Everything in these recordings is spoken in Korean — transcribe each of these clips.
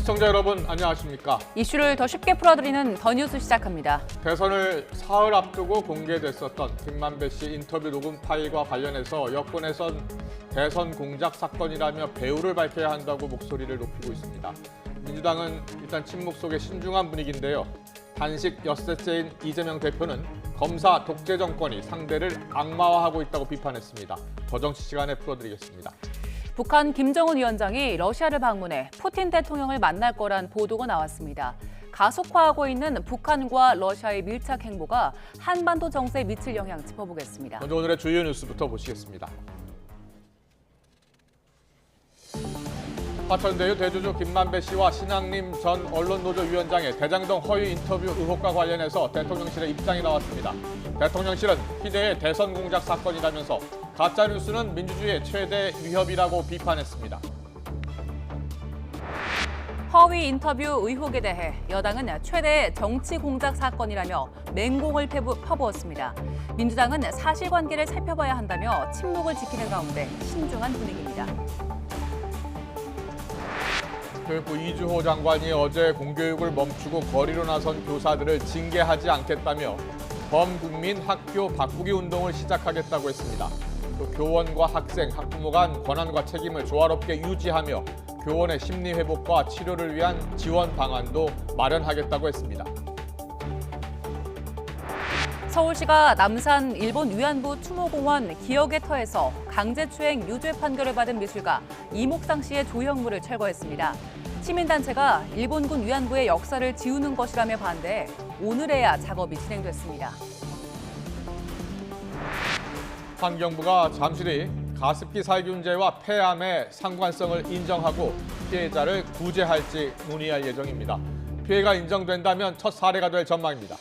시청자 여러분 안녕하십니까? 이슈를 더 쉽게 풀어드리는 더 뉴스 시작합니다. 대선을 사흘 앞두고 공개됐었던 김만배 씨 인터뷰 녹음 파일과 관련해서 여권에선 대선 공작 사건이라며 배후를 밝혀야 한다고 목소리를 높이고 있습니다. 민주당은 일단 침묵 속에 신중한 분위기인데요. 단식 엿새째인 이재명 대표는 검사 독재 정권이 상대를 악마화하고 있다고 비판했습니다. 더 정치 시간에 풀어드리겠습니다. 북한 김정은 위원장이 러시아를 방문해 푸틴 대통령을 만날 거란 보도가 나왔습니다. 가속화하고 있는 북한과 러시아의 밀착 행보가 한반도 정세에 미칠 영향 짚어보겠습니다. 먼저 오늘의 주요 뉴스부터 보시겠습니다. 화천대유 대주주 김만배 씨와 신학림 전 언론노조 위원장의 대장동 허위 인터뷰 의혹과 관련해서 대통령실의 입장이 나왔습니다. 대통령실은 희대의 대선 공작 사건이라면서 가짜뉴스는 민주주의의 최대 위협이라고 비판했습니다. 허위 인터뷰 의혹에 대해 여당은 최대 정치 공작 사건이라며 맹공을 펴부었습니다. 민주당은 사실관계를 살펴봐야 한다며 침묵을 지키는 가운데 신중한 분위기입니다. 교육부 이주호 장관이 어제 공교육을 멈추고 거리로 나선 교사들을 징계하지 않겠다며 범국민 학교 바꾸기 운동을 시작하겠다고 했습니다. 또 교원과 학생, 학부모 간 권한과 책임을 조화롭게 유지하며 교원의 심리 회복과 치료를 위한 지원 방안도 마련하겠다고 했습니다. 서울시가 남산 일본 위안부 추모공원 기억의 터에서 강제추행 유죄 판결을 받은 미술가 이목상 씨의 조형물을 철거했습니다. 시민단체가 일본군 위안부의 역사를 지우는 것이라며 반대해 오늘에야 작업이 진행됐습니다. 환경부가 잠실이 가습기 살균제와 폐암의 상관성을 인정하고 피해자를 구제할지 논의할 예정입니다. 피해가 인정된다면 첫 사례가 될 전망입니다.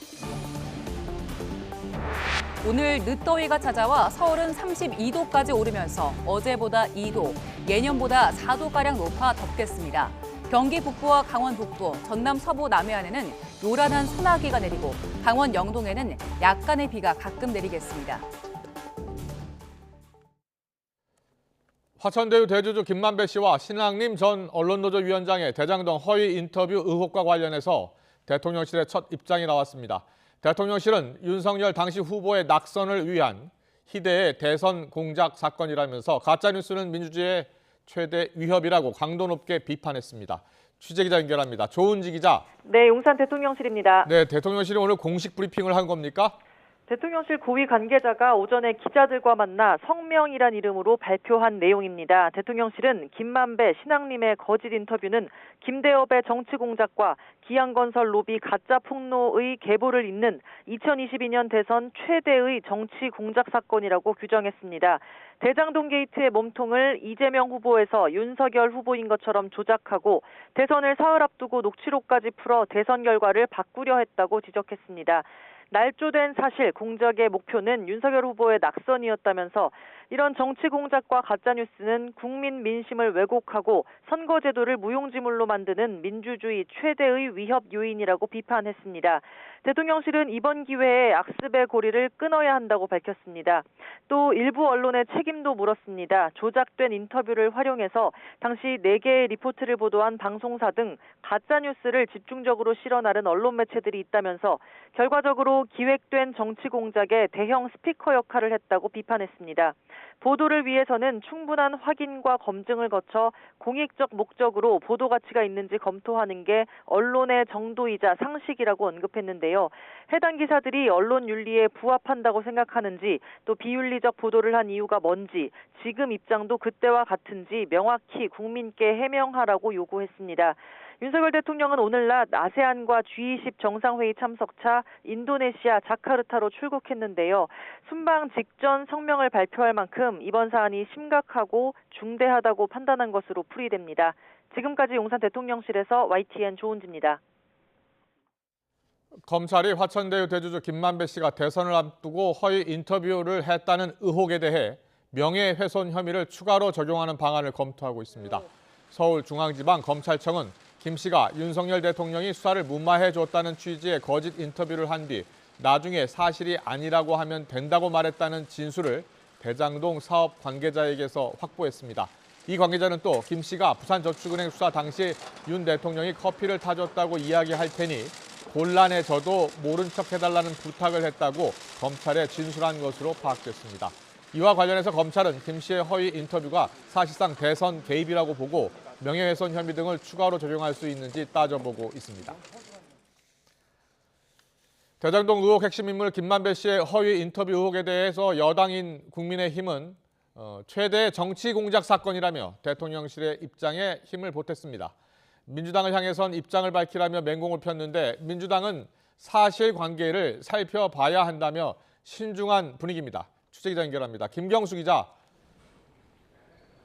오늘 늦더위가 찾아와 서울은 32도까지 오르면서 어제보다 2도, 예년보다 4도가량 높아 덥겠습니다. 경기 북부와 강원 북부, 전남 서부 남해안에는 요란한 소나기가 내리고 강원 영동에는 약간의 비가 가끔 내리겠습니다. 화천대유 대주주 김만배 씨와 신학림 전 언론노조 위원장의 대장동 허위 인터뷰 의혹과 관련해서 대통령실의 첫 입장이 나왔습니다. 대통령실은 윤석열 당시 후보의 낙선을 위한 희대의 대선 공작 사건이라면서 가짜뉴스는 민주주의의 최대 위협이라고 강도 높게 비판했습니다. 취재기자 연결합니다. 조은지 기자. 네, 용산 대통령실입니다. 네, 대통령실이 오늘 공식 브리핑을 한 겁니까? 대통령실 고위 관계자가 오전에 기자들과 만나 성명이란 이름으로 발표한 내용입니다. 대통령실은 김만배, 신학림의 거짓 인터뷰는 김대엽의 정치 공작과 기양건설 로비 가짜 폭로의 계보를 잇는 2022년 대선 최대의 정치 공작 사건이라고 규정했습니다. 대장동 게이트의 몸통을 이재명 후보에서 윤석열 후보인 것처럼 조작하고 대선을 사흘 앞두고 녹취록까지 풀어 대선 결과를 바꾸려 했다고 지적했습니다. 날조된 사실, 공작의 목표는 윤석열 후보의 낙선이었다면서 이런 정치 공작과 가짜뉴스는 국민 민심을 왜곡하고 선거제도를 무용지물로 만드는 민주주의 최대의 위협 요인이라고 비판했습니다. 대통령실은 이번 기회에 악습의 고리를 끊어야 한다고 밝혔습니다. 또 일부 언론의 책임도 물었습니다. 조작된 인터뷰를 활용해서 당시 4개의 리포트를 보도한 방송사 등 가짜뉴스를 집중적으로 실어 나른 언론 매체들이 있다면서 결과적으로 기획된 정치 공작의 대형 스피커 역할을 했다고 비판했습니다. 보도를 위해서는 충분한 확인과 검증을 거쳐 공익적 목적으로 보도 가치가 있는지 검토하는 게 언론의 정도이자 상식이라고 언급했는데요. 해당 기사들이 언론 윤리에 부합한다고 생각하는지 또 비윤리적 보도를 한 이유가 뭔지 지금 입장도 그때와 같은지 명확히 국민께 해명하라고 요구했습니다. 윤석열 대통령은 오늘 낮 아세안과 G20 정상회의 참석차 인도네시아 자카르타로 출국했는데요. 순방 직전 성명을 발표할 만큼 이번 사안이 심각하고 중대하다고 판단한 것으로 풀이됩니다. 지금까지 용산 대통령실에서 YTN 조은지입니다. 검찰이 화천대유 대주주 김만배 씨가 대선을 앞두고 허위 인터뷰를 했다는 의혹에 대해 명예훼손 혐의를 추가로 적용하는 방안을 검토하고 있습니다. 서울중앙지방검찰청은 김 씨가 윤석열 대통령이 수사를 무마해 줬다는 취지의 거짓 인터뷰를 한 뒤 나중에 사실이 아니라고 하면 된다고 말했다는 진술을 대장동 사업 관계자에게서 확보했습니다. 이 관계자는 또 김 씨가 부산저축은행 수사 당시 윤 대통령이 커피를 타줬다고 이야기할 테니 곤란해져도 모른 척 해달라는 부탁을 했다고 검찰에 진술한 것으로 파악됐습니다. 이와 관련해서 검찰은 김 씨의 허위 인터뷰가 사실상 대선 개입이라고 보고 명예훼손 혐의 등을 추가로 적용할 수 있는지 따져보고 있습니다. 대장동 의혹 핵심 인물 김만배 씨의 허위 인터뷰 의혹에 대해서 여당인 국민의힘은 최대 정치 공작 사건이라며 대통령실의 입장에 힘을 보탰습니다. 민주당을 향해선 입장을 밝히라며 맹공을 폈는데 민주당은 사실관계를 살펴봐야 한다며 신중한 분위기입니다. 취재기자 연결합니다. 김경수 기자.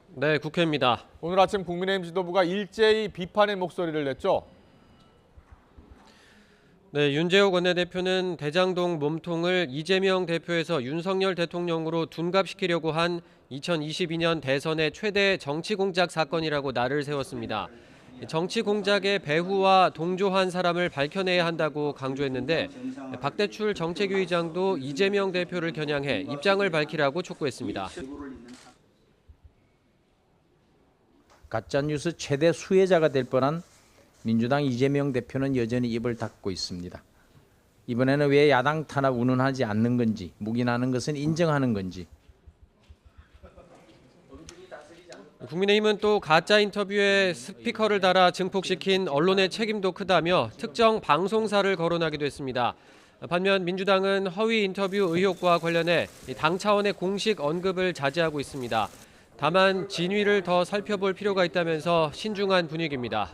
네, 국회입니다. 오늘 아침 국민의힘 지도부가 일제히 비판의 목소리를 냈죠. 네, 윤재욱 원내대표는 대장동 몸통을 이재명 대표에서 윤석열 대통령으로 둔갑시키려고 한 2022년 대선의 최대 정치 공작 사건이라고 날을 세웠습니다. 정치 공작의 배후와 동조한 사람을 밝혀내야 한다고 강조했는데 박대출 정책위의장도 이재명 대표를 겨냥해 입장을 밝히라고 촉구했습니다. 가짜뉴스 최대 수혜자가 될 뻔한 민주당 이재명 대표는 여전히 입을 닫고 있습니다. 이번에는 왜 야당 탄압 운운하지 않는 건지, 묵인하는 것은 인정하는 건지. 국민의힘은 또 가짜 인터뷰에 스피커를 달아 증폭시킨 언론의 책임도 크다며 특정 방송사를 거론하기도 했습니다. 반면 민주당은 허위 인터뷰 의혹과 관련해 당 차원의 공식 언급을 자제하고 있습니다. 다만 진위를 더 살펴볼 필요가 있다면서 신중한 분위기입니다.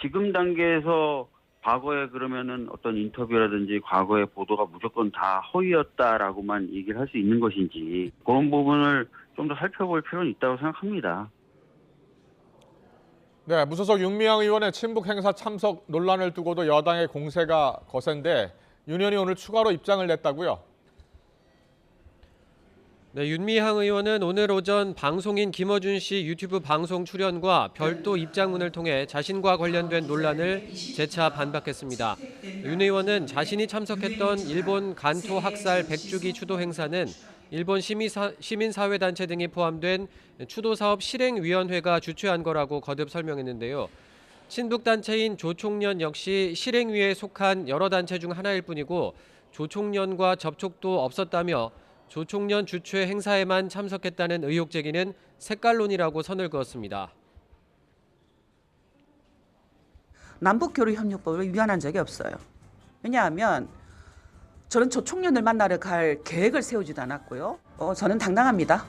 지금 단계에서 과거에 그러면은 어떤 인터뷰라든지 과거의 보도가 무조건 다 허위였다라고만 얘기를 할 수 있는 것인지 그런 부분을 좀 더 살펴볼 필요는 있다고 생각합니다. 네, 무소속 윤미향 의원의 친북 행사 참석 논란을 두고도 여당의 공세가 거센데 윤 의원이 오늘 추가로 입장을 냈다고요? 네, 윤미향 의원은 오늘 오전 방송인 김어준 씨 유튜브 방송 출연과 별도 입장문을 통해 자신과 관련된 논란을 재차 반박했습니다. 윤 의원은 자신이 참석했던 일본 간토 학살 100주기 추도 행사는 일본 시민사회단체 등이 포함된 추도사업 실행위원회가 주최한 거라고 거듭 설명했는데요. 친북단체인 조총련 역시 실행위에 속한 여러 단체 중 하나일 뿐이고 조총련과 접촉도 없었다며 조총련 주최 행사에만 참석했다는 의혹 제기는 색깔론이라고 선을 그었습니다. 남북교류협력법을 위반한 적이 없어요. 왜냐하면 저는 조총련을 만나러 갈 계획을 세우지도 않았고요. 저는 당당합니다.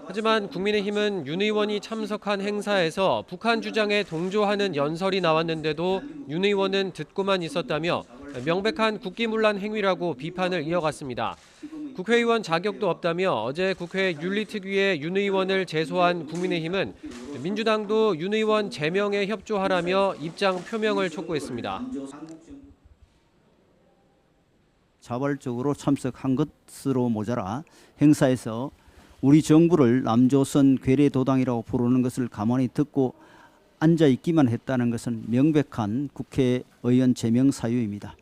하지만 국민의힘은 윤 의원이 참석한 행사에서 북한 주장에 동조하는 연설이 나왔는데도 윤 의원은 듣고만 있었다며 명백한 국기문란 행위라고 비판을 이어갔습니다. 국회의원 자격도 없다며 어제 국회 윤리특위에 윤 의원을 제소한 국민의힘은 민주당도 윤 의원 제명에 협조하라며 입장 표명을 촉구했습니다. 자발적으로 참석한 것으로 모자라 행사에서 우리 정부를 남조선 괴뢰도당이라고 부르는 것을 가만히 듣고 앉아있기만 했다는 것은 명백한 국회의원 제명 사유입니다.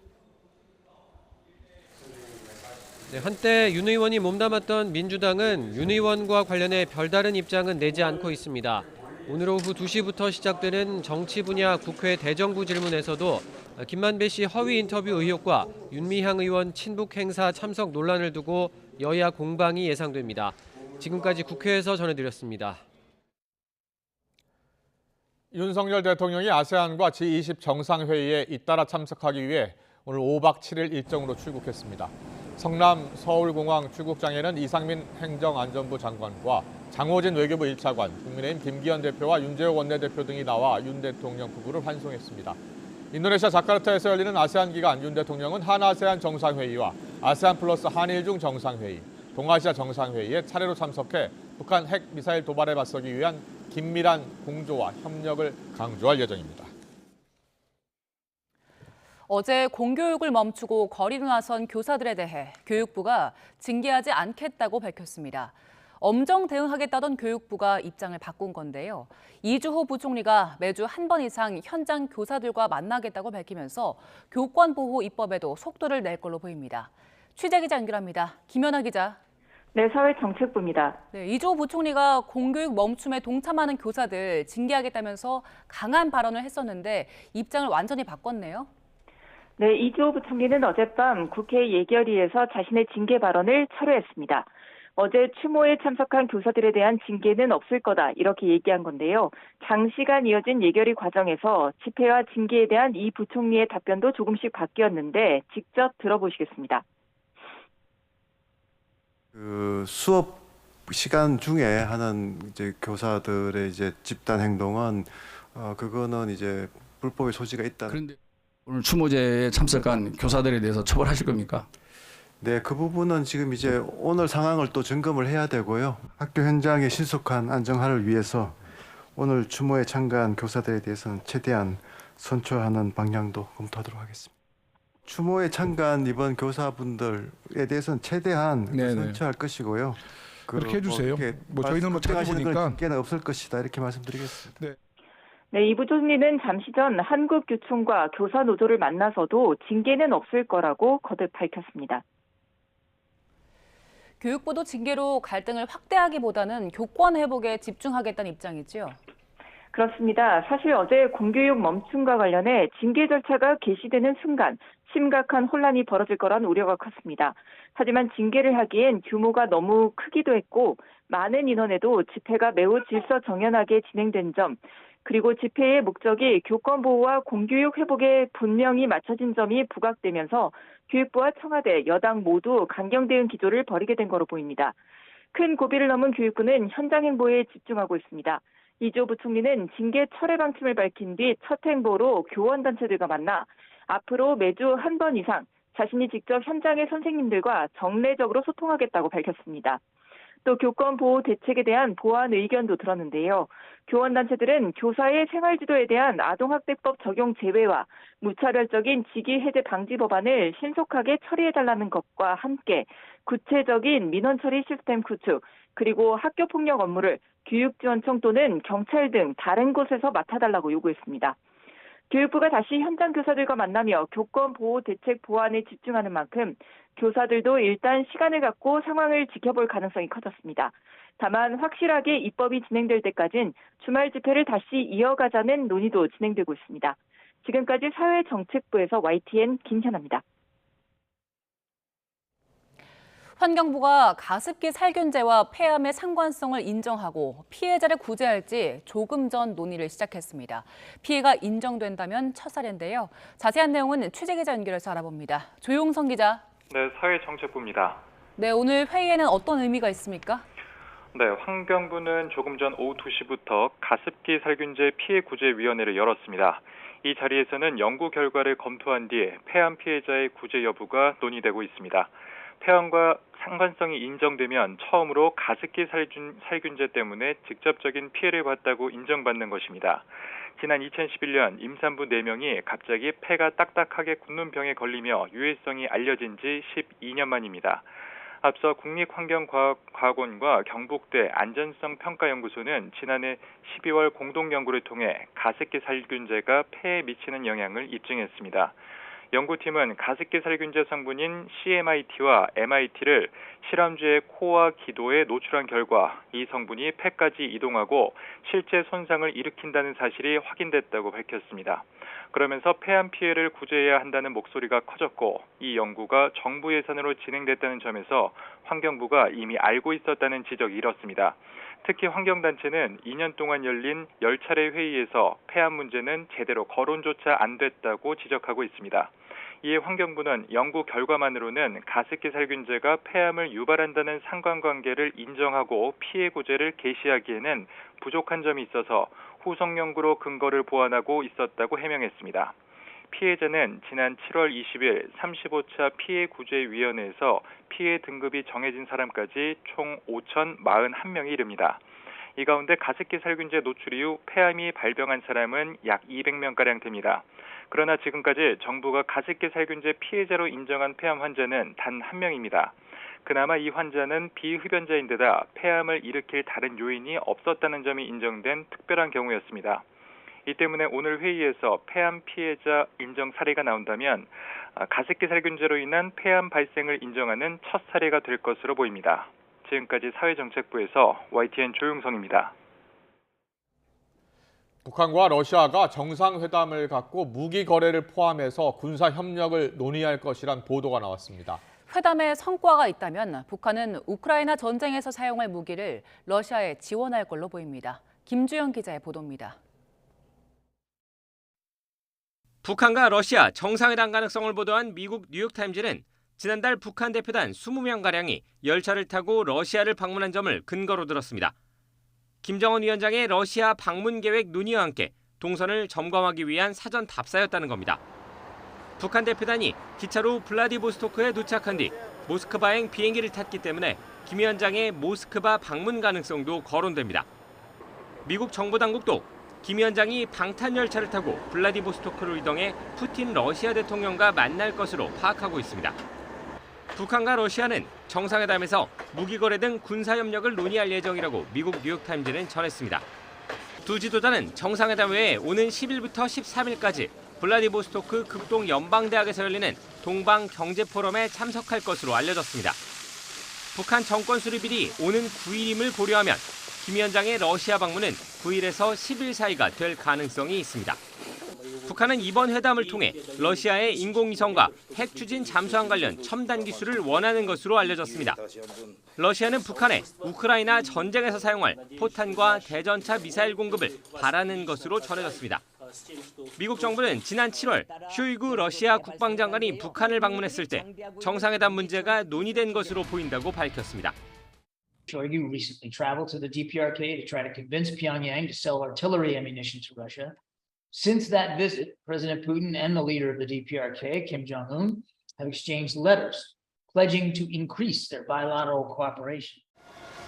네, 한때 윤 의원이 몸담았던 민주당은 윤 의원과 관련해 별다른 입장은 내지 않고 있습니다. 오늘 오후 2시부터 시작되는 정치 분야 국회 대정부 질문에서도 김만배 씨 허위 인터뷰 의혹과 윤미향 의원 친북 행사 참석 논란을 두고 여야 공방이 예상됩니다. 지금까지 국회에서 전해드렸습니다. 윤석열 대통령이 아세안과 G20 정상회의에 잇따라 참석하기 위해 오늘 5박 7일 일정으로 출국했습니다. 성남 서울공항 출국장에는 이상민 행정안전부 장관과 장호진 외교부 1차관, 국민의힘 김기현 대표와 윤재욱 원내대표 등이 나와 윤 대통령 부부를 환송했습니다. 인도네시아 자카르타에서 열리는 아세안 기간 윤 대통령은 한아세안 정상회의와 아세안 플러스 한일중 정상회의, 동아시아 정상회의에 차례로 참석해 북한 핵 미사일 도발에 맞서기 위한 긴밀한 공조와 협력을 강조할 예정입니다. 어제 공교육을 멈추고 거리로 나선 교사들에 대해 교육부가 징계하지 않겠다고 밝혔습니다. 엄정 대응하겠다던 교육부가 입장을 바꾼 건데요. 이주호 부총리가 매주 한 번 이상 현장 교사들과 만나겠다고 밝히면서 교권보호 입법에도 속도를 낼 걸로 보입니다. 취재기자 연결합니다. 김연아 기자. 네, 사회정책부입니다. 네, 이주호 부총리가 공교육 멈춤에 동참하는 교사들 징계하겠다면서 강한 발언을 했었는데 입장을 완전히 바꿨네요. 네, 이주호 부총리는 어젯밤 국회 예결위에서 자신의 징계 발언을 철회했습니다. 어제 추모에 참석한 교사들에 대한 징계는 없을 거다 이렇게 얘기한 건데요. 장시간 이어진 예결위 과정에서 집회와 징계에 대한 이 부총리의 답변도 조금씩 바뀌었는데 직접 들어보시겠습니다. 그 수업 시간 중에 하는 이제 교사들의 이제 집단 행동은 그거는 이제 불법의 소지가 있다. 그런데 오늘 추모제에 참석한 교사들에 대해서 처벌하실 겁니까? 네, 그 부분은 지금 이제 오늘 상황을 또 점검을 해야 되고요. 학교 현장의 신속한 안정화를 위해서 오늘 추모에 참가한 교사들에 대해서는 최대한 선처하는 방향도 검토하도록 하겠습니다. 추모에 참가한 이번 교사분들에 대해서는 최대한 선처할 것이고요. 그렇게 해주세요. 저희는 찾아보니까 징계는 없을 것이다 이렇게 말씀드리겠습니다. 네, 이 부총리는 잠시 전 한국교총과 교사 노조를 만나서도 징계는 없을 거라고 거듭 밝혔습니다. 교육부도 징계로 갈등을 확대하기보다는 교권 회복에 집중하겠다는 입장이지요. 그렇습니다. 사실 어제 공교육 멈춤과 관련해 징계 절차가 개시되는 순간 심각한 혼란이 벌어질 거란 우려가 컸습니다. 하지만 징계를 하기엔 규모가 너무 크기도 했고 많은 인원에도 집회가 매우 질서정연하게 진행된 점, 그리고 집회의 목적이 교권 보호와 공교육 회복에 분명히 맞춰진 점이 부각되면서 교육부와 청와대, 여당 모두 강경 대응 기조를 벌이게 된 거로 보입니다. 큰 고비를 넘은 교육부는 현장 행보에 집중하고 있습니다. 이주호 부총리는 징계 철회 방침을 밝힌 뒤 첫 행보로 교원단체들과 만나 앞으로 매주 한 번 이상 자신이 직접 현장의 선생님들과 정례적으로 소통하겠다고 밝혔습니다. 또 교권 보호 대책에 대한 보완 의견도 들었는데요. 교원단체들은 교사의 생활지도에 대한 아동학대법 적용 제외와 무차별적인 직위 해제 방지 법안을 신속하게 처리해달라는 것과 함께 구체적인 민원 처리 시스템 구축, 그리고 학교폭력 업무를 교육지원청 또는 경찰 등 다른 곳에서 맡아달라고 요구했습니다. 교육부가 다시 현장 교사들과 만나며 교권 보호 대책 보완에 집중하는 만큼 교사들도 일단 시간을 갖고 상황을 지켜볼 가능성이 커졌습니다. 다만 확실하게 입법이 진행될 때까지는 주말 집회를 다시 이어가자는 논의도 진행되고 있습니다. 지금까지 사회정책부에서 YTN 김현아입니다. 환경부가 가습기 살균제와 폐암의 상관성을 인정하고 피해자를 구제할지 조금 전 논의를 시작했습니다. 피해가 인정된다면 첫 사례인데요. 자세한 내용은 취재기자 연결해서 알아봅니다. 조용성 기자. 네, 사회정책부입니다. 네, 오늘 회의에는 어떤 의미가 있습니까? 네, 환경부는 조금 전 오후 2시부터 가습기 살균제 피해구제위원회를 열었습니다. 이 자리에서는 연구 결과를 검토한 뒤 폐암 피해자의 구제 여부가 논의되고 있습니다. 폐암과 상관성이 인정되면 처음으로 가습기 살균제 때문에 직접적인 피해를 봤다고 인정받는 것입니다. 지난 2011년 임산부 4명이 갑자기 폐가 딱딱하게 굳는 병에 걸리며 유해성이 알려진 지 12년 만입니다. 앞서 국립환경과학원과 경북대 안전성평가연구소는 지난해 12월 공동연구를 통해 가습기 살균제가 폐에 미치는 영향을 입증했습니다. 연구팀은 가습기 살균제 성분인 CMIT와 MIT를 실험주의 코와 기도에 노출한 결과 이 성분이 폐까지 이동하고 실제 손상을 일으킨다는 사실이 확인됐다고 밝혔습니다. 그러면서 폐암 피해를 구제해야 한다는 목소리가 커졌고 이 연구가 정부 예산으로 진행됐다는 점에서 환경부가 이미 알고 있었다는 지적이 일었습니다. 특히 환경단체는 2년 동안 열린 10차례 회의에서 폐암 문제는 제대로 거론조차 안 됐다고 지적하고 있습니다. 이에 환경부는 연구 결과만으로는 가습기 살균제가 폐암을 유발한다는 상관관계를 인정하고 피해 구제를 개시하기에는 부족한 점이 있어서 후속 연구로 근거를 보완하고 있었다고 해명했습니다. 피해자는 지난 7월 20일 35차 피해구제위원회에서 피해 등급이 정해진 사람까지 총 5,041명이 이릅니다. 이 가운데 가습기 살균제 노출 이후 폐암이 발병한 사람은 약 200명가량 됩니다. 그러나 지금까지 정부가 가습기 살균제 피해자로 인정한 폐암 환자는 단 1명입니다. 그나마 이 환자는 비흡연자인데다 폐암을 일으킬 다른 요인이 없었다는 점이 인정된 특별한 경우였습니다. 이 때문에 오늘 회의에서 폐암 피해자 인정 사례가 나온다면 가습기 살균제로 인한 폐암 발생을 인정하는 첫 사례가 될 것으로 보입니다. 지금까지 사회정책부에서 YTN 조용성입니다. 북한과 러시아가 정상회담을 갖고 무기 거래를 포함해서 군사 협력을 논의할 것이란 보도가 나왔습니다. 회담에 성과가 있다면 북한은 우크라이나 전쟁에서 사용할 무기를 러시아에 지원할 걸로 보입니다. 김주영 기자의 보도입니다. 북한과 러시아 정상회담 가능성을 보도한 미국 뉴욕타임즈는 지난달 북한 대표단 20명가량이 열차를 타고 러시아를 방문한 점을 근거로 들었습니다. 김정은 위원장의 러시아 방문 계획 논의와 함께 동선을 점검하기 위한 사전 답사였다는 겁니다. 북한 대표단이 기차로 블라디보스토크에 도착한 뒤 모스크바행 비행기를 탔기 때문에 김 위원장의 모스크바 방문 가능성도 거론됩니다. 미국 정보당국도 김 위원장이 방탄열차를 타고 블라디보스토크로 이동해 푸틴 러시아 대통령과 만날 것으로 파악하고 있습니다. 북한과 러시아는 정상회담에서 무기 거래 등 군사 협력을 논의할 예정이라고 미국 뉴욕타임즈는 전했습니다. 두 지도자는 정상회담 외에 오는 10일부터 13일까지 블라디보스토크 극동 연방대학에서 열리는 동방 경제 포럼에 참석할 것으로 알려졌습니다. 북한 정권 수립일이 오는 9일임을 고려하면 김 위원장의 러시아 방문은 9일에서 10일 사이가 될 가능성이 있습니다. 북한은 이번 회담을 통해 러시아의 인공위성과 핵 추진 잠수함 관련 첨단 기술을 원하는 것으로 알려졌습니다. 러시아는 북한에 우크라이나 전쟁에서 사용할 포탄과 대전차 미사일 공급을 바라는 것으로 전해졌습니다. 미국 정부는 지난 7월 쇼이구 러시아 국방장관이 북한을 방문했을 때 정상회담 문제가 논의된 것으로 보인다고 밝혔습니다. Shoigu recently traveled to the DPRK to try to convince Pyongyang to sell artillery ammunition to Russia. Since that visit, President Putin and the leader of the DPRK, Kim Jong-un, have exchanged letters pledging to increase their bilateral cooperation.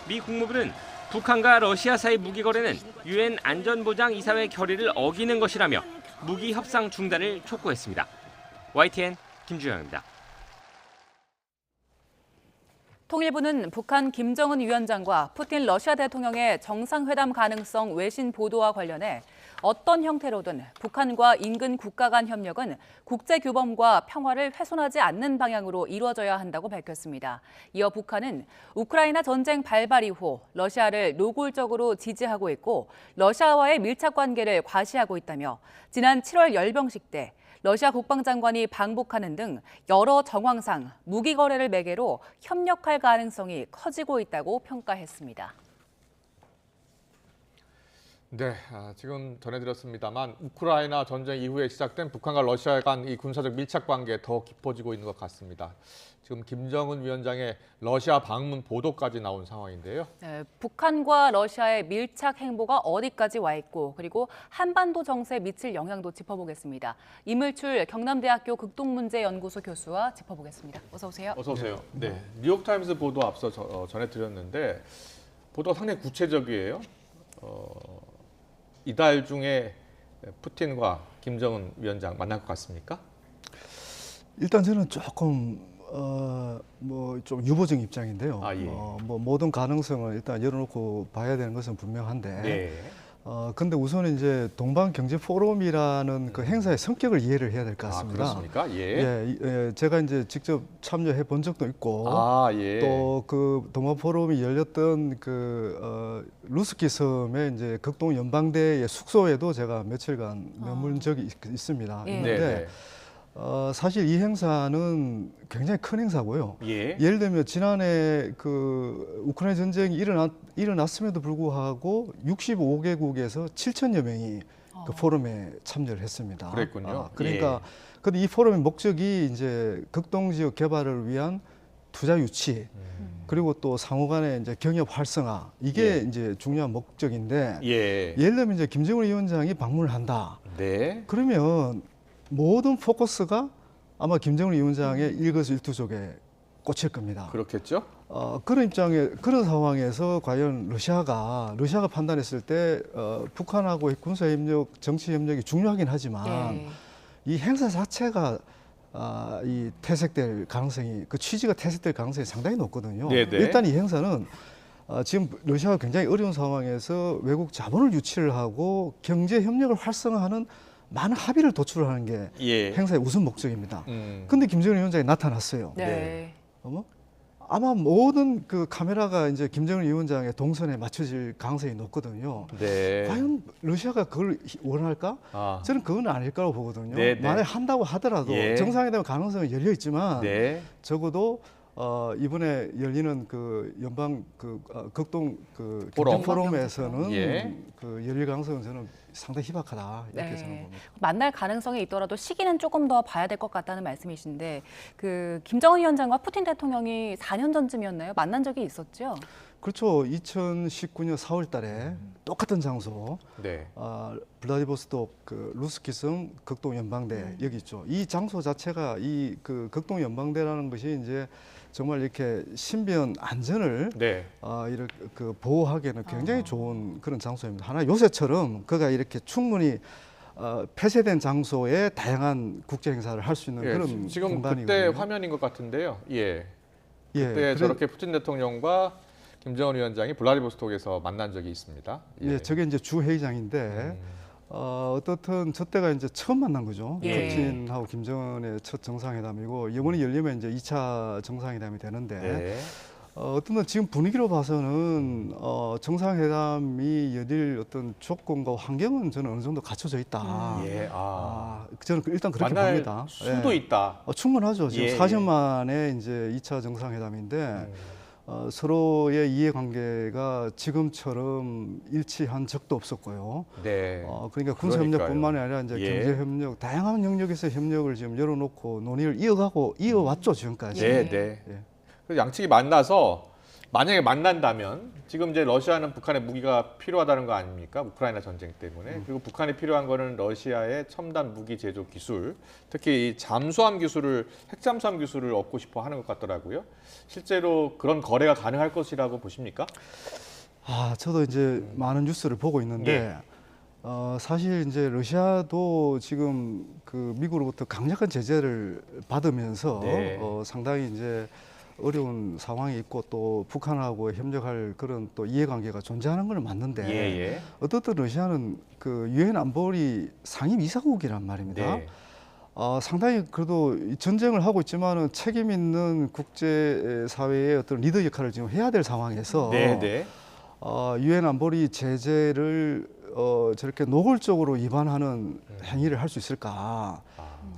미 국무부는 북한과 러시아 사이 무기 거래는 유엔 안전보장이사회 결의를 어기는 것이라며 무기 협상 중단을 촉구했습니다. YTN 김주영입니다. 통일부는 북한 김정은 위원장과 푸틴 러시아 대통령의 정상회담 가능성 외신 보도와 관련해 어떤 형태로든 북한과 인근 국가 간 협력은 국제규범과 평화를 훼손하지 않는 방향으로 이루어져야 한다고 밝혔습니다. 이어 북한은 우크라이나 전쟁 발발 이후 러시아를 노골적으로 지지하고 있고 러시아와의 밀착 관계를 과시하고 있다며 지난 7월 열병식 때 러시아 국방장관이 방북하는 등 여러 정황상 무기 거래를 매개로 협력할 가능성이 커지고 있다고 평가했습니다. 네, 지금 전해드렸습니다만 우크라이나 전쟁 이후에 시작된 북한과 러시아 간 이 군사적 밀착 관계 더 깊어지고 있는 것 같습니다. 지금 김정은 위원장의 러시아 방문 보도까지 나온 상황인데요. 네, 북한과 러시아의 밀착 행보가 어디까지 와 있고 그리고 한반도 정세에 미칠 영향도 짚어보겠습니다. 이물출 경남대학교 극동문제연구소 교수와 짚어보겠습니다. 어서 오세요. 어서 오세요. 네, 뉴욕타임스 보도 앞서 전해드렸는데 보도가 상당히 구체적이에요. 이달 중에 푸틴과 김정은 위원장 만날 것 같습니까? 일단 저는 조금 좀 유보적 입장인데요. 예. 모든 가능성을 일단 열어놓고 봐야 되는 것은 분명한데. 네. 근데 우선은 이제 동방 경제 포럼이라는 그 행사의 성격을 이해를 해야 될 것 같습니다. 그렇습니까? 예. 제가 이제 직접 참여해 본 적도 있고, 예. 또 그 동방 포럼이 열렸던 그 루스키 섬의 이제 극동 연방대의 숙소에도 제가 며칠간 머문 적이 있습니다. 예. 있는데 사실 이 행사는 굉장히 큰 행사고요. 예. 예를 들면 지난해 그 우크라이나 전쟁이 일어났음에도 불구하고 65개국에서 7천여 명이 그 포럼에 참여를 했습니다. 그랬군요. 그러니까 근데 이 포럼의 목적이 이제 극동 지역 개발을 위한 투자 유치 그리고 또 상호간의 이제 경협 활성화 이게 이제 중요한 목적인데 예를 들면 이제 김정은 위원장이 방문을 한다. 네. 그러면 모든 포커스가 아마 김정은 위원장의 일거수일투족에 꽂힐 겁니다. 그렇겠죠. 그런 상황에서 과연 러시아가 판단했을 때 북한하고의 군사협력, 정치협력이 중요하긴 하지만 이 행사 자체가 이 퇴색될 가능성이 그 취지가 퇴색될 가능성이 상당히 높거든요. 네네. 일단 이 행사는 지금 러시아가 굉장히 어려운 상황에서 외국 자본을 유치를 하고 경제 협력을 활성화하는 많은 합의를 도출하는 게 행사의 우선 목적입니다. 근데 김정은 위원장이 나타났어요. 네. 아마 모든 그 카메라가 이제 김정은 위원장의 동선에 맞춰질 가능성이 높거든요. 네. 과연 러시아가 그걸 원할까? 저는 그건 아닐 거라고 보거든요. 네, 네. 만약 한다고 하더라도 정상회담 가능성은 열려 있지만 적어도 이번에 열리는 그 연방 극동 경제 포럼에서는 그 열릴 가능성은 저는 상당히 희박하다 이렇게 저는 봅니다. 만날 가능성이 있더라도 시기는 조금 더 봐야 될 것 같다는 말씀이신데 그 김정은 위원장과 푸틴 대통령이 4년 전쯤이었나요? 만난 적이 있었죠? 그렇죠. 2019년 4월 달에 똑같은 장소 블라디보스톡 그 루스키성 극동 연방대 여기 있죠. 이 장소 자체가 이 그 극동 연방대라는 것이 이제 정말 이렇게 신변 안전을 이렇게 그 보호하기에는 굉장히 좋은 그런 장소입니다. 하나 요새처럼 그가 이렇게 충분히 폐쇄된 장소에 다양한 국제 행사를 할 수 있는 그런 지금 공간이거든요. 그때 화면인 것 같은데요. 그때 저렇게 푸틴 대통령과 김정은 위원장이 블라디보스톡에서 만난 적이 있습니다. 저게 이제 주 회의장인데 어떻든 저 때가 이제 처음 만난 거죠. 푸틴하고 김정은의 첫 정상회담이고 이번에 열리면 이제 2차 정상회담이 되는데 어떤 지금 분위기로 봐서는 정상회담이 열릴 어떤 조건과 환경은 저는 어느 정도 갖춰져 있다. 저는 일단 그렇게 봅니다. 수도 있다. 충분하죠. 지금 40만의 이제 2차 정상회담인데 서로의 이해관계가 지금처럼 일치한 적도 없었고요. 그러니까 군사협력뿐만이 아니라 이제 경제협력, 다양한 영역에서 협력을 지금 열어놓고 논의를 이어왔죠 지금까지. 그 양측이 만나서 만약에 만난다면 지금 이제 러시아는 북한의 무기가 필요하다는 거 아닙니까? 우크라이나 전쟁 때문에. 그리고 북한이 필요한 거는 러시아의 첨단 무기 제조 기술, 특히 이 잠수함 기술을 핵잠수함 기술을 얻고 싶어 하는 것 같더라고요. 실제로 그런 거래가 가능할 것이라고 보십니까? 저도 이제 많은 뉴스를 보고 있는데 사실 이제 러시아도 지금 그 미국으로부터 강력한 제재를 받으면서 상당히 이제 어려운 상황이 있고 또 북한하고 협력할 그런 또 이해관계가 존재하는 건 맞는데 어떻든 러시아는 그 유엔 안보리 상임 이사국이란 말입니다. 상당히 그래도 전쟁을 하고 있지만은 책임 있는 국제 사회의 어떤 리더 역할을 지금 해야 될 상황에서 유엔 안보리 제재를 저렇게 노골적으로 위반하는 행위를 할 수 있을까?